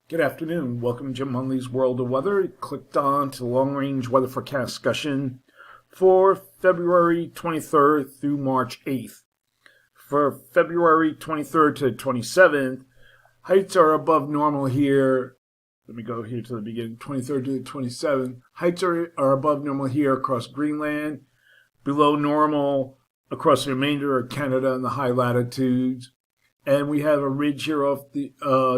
Good afternoon. Welcome to Jim Hunley's World of Weather. Clicked on to the long-range weather forecast discussion for February 23rd through March 8th. For February 23rd to 27th, heights are above normal here. Let me go here to the beginning. 23rd to the 27th. Heights are above normal here across Greenland, below normal across the remainder of Canada and the high latitudes. And we have a ridge here off the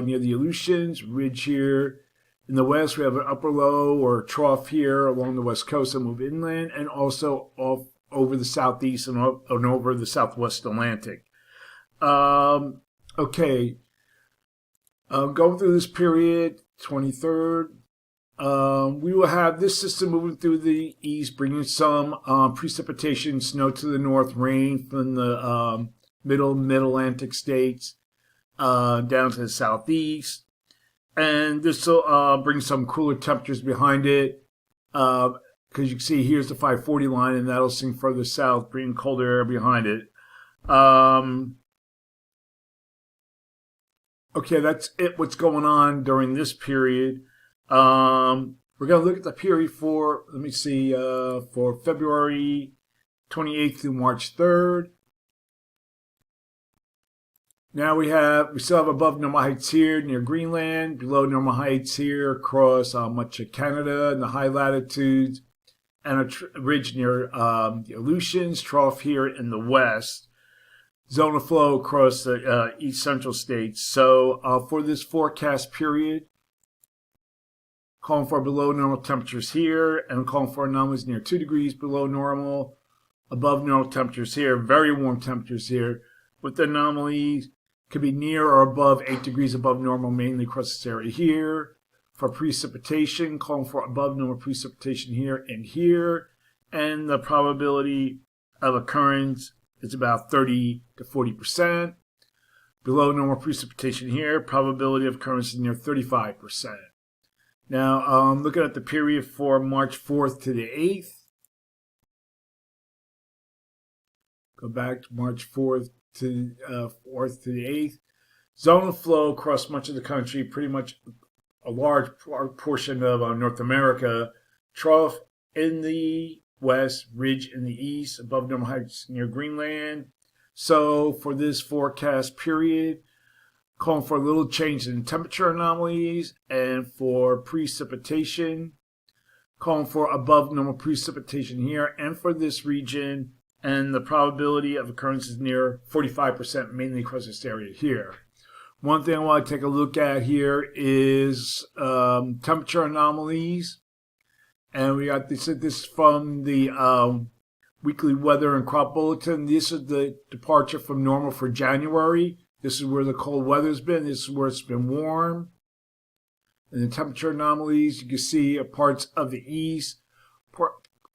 near the Aleutians, ridge here in the west. We have an upper low or trough here along the west coast and move inland, and also off over the southeast and over the southwest Atlantic. Okay, going through this period, 23rd, we will have this system moving through the east, bringing some precipitation, snow to the north, rain from the mid-Atlantic states down to the southeast. And this will bring some cooler temperatures behind it. Because you can see here's the 540 line, and that'll sink further south, bringing colder air behind it. Okay, that's it, what's going on during this period. We're going to look at the period for, let me see, for February 28th through March 3rd. Now we still have above normal heights here near Greenland, below normal heights here across much of Canada and the high latitudes, and a ridge near the Aleutians, trough here in the west. Zone of flow across the east central states. So for this forecast period, calling for below normal temperatures here, and calling for anomalies near 2 degrees below normal, above normal temperatures here, very warm temperatures here, with the anomalies could be near or above 8 degrees above normal, mainly across this area here. For precipitation, calling for above normal precipitation here and here, and the probability of occurrence is about 30 to 40%. Below normal precipitation here, probability of occurrence is near 35%. Now, looking at the period for March 4th to the 8th. Go back to March 4th to the 8th. Zone of flow across much of the country, pretty much a large portion of North America. Trough in the west, ridge in the east, above normal heights near Greenland. So for this forecast period, calling for a little change in temperature anomalies, and for precipitation, calling for above normal precipitation here and for this region, and the probability of occurrence is near 45%, mainly across this area here. One thing I want to take a look at here is temperature anomalies. And we got this from the weekly weather and crop bulletin. This is the departure from normal for January. This is where the cold weather's been. This is where it's been warm. And the temperature anomalies, you can see parts of the east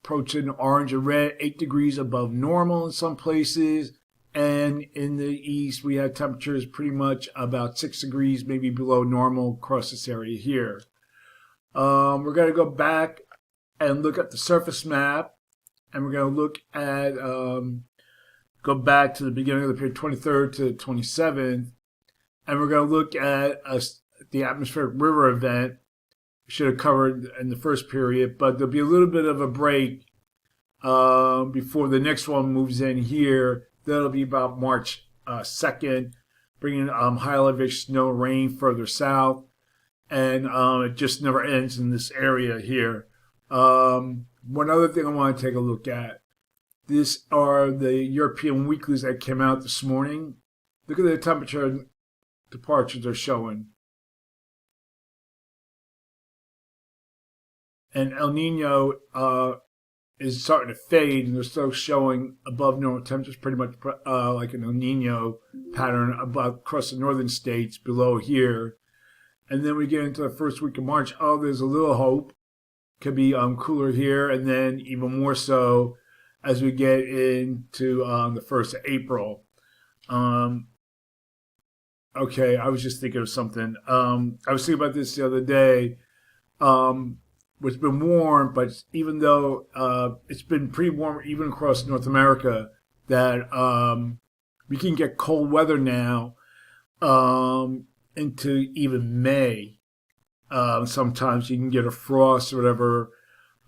approaching orange and red, 8 degrees above normal in some places. And in the east, we have temperatures pretty much about 6 degrees, maybe below normal across this area here. We're going to go back and look at the surface map, and we're going to look at, go back to the beginning of the period, 23rd to 27th, and we're going to look at the atmospheric river event. We should have covered in the first period, but there'll be a little bit of a break before the next one moves in here. That'll be about March 2nd, bringing high elevation snow, rain further south, and it just never ends in this area here. One other thing I want to take a look at. These are the European weeklies that came out this morning. Look at the temperature departures they're showing. And El Nino is starting to fade, and they're still showing above normal temperatures, pretty much like an El Nino pattern across the northern states below here. And then we get into the first week of March. Oh, there's a little hope. Could be cooler here, and then even more so as we get into the 1st of April. Okay, I was just thinking of something. I was thinking about this the other day. it's been warm, but even though it's been pretty warm even across North America, that we can get cold weather now into even May. Sometimes you can get a frost or whatever.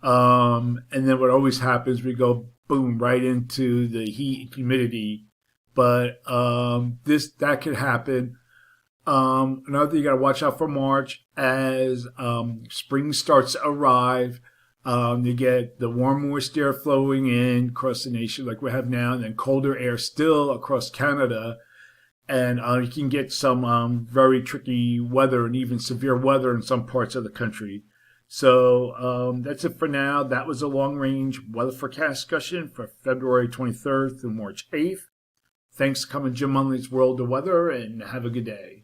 And then what always happens, we go boom right into the heat and humidity. But that could happen. Another thing you got to watch out for March as spring starts to arrive. You get the warm, moist air flowing in across the nation like we have now, and then colder air still across Canada. And you can get some very tricky weather and even severe weather in some parts of the country. So that's it for now. That was a long-range weather forecast discussion for February 23rd through March 8th. Thanks for coming to Jim Munley's World of Weather, and have a good day.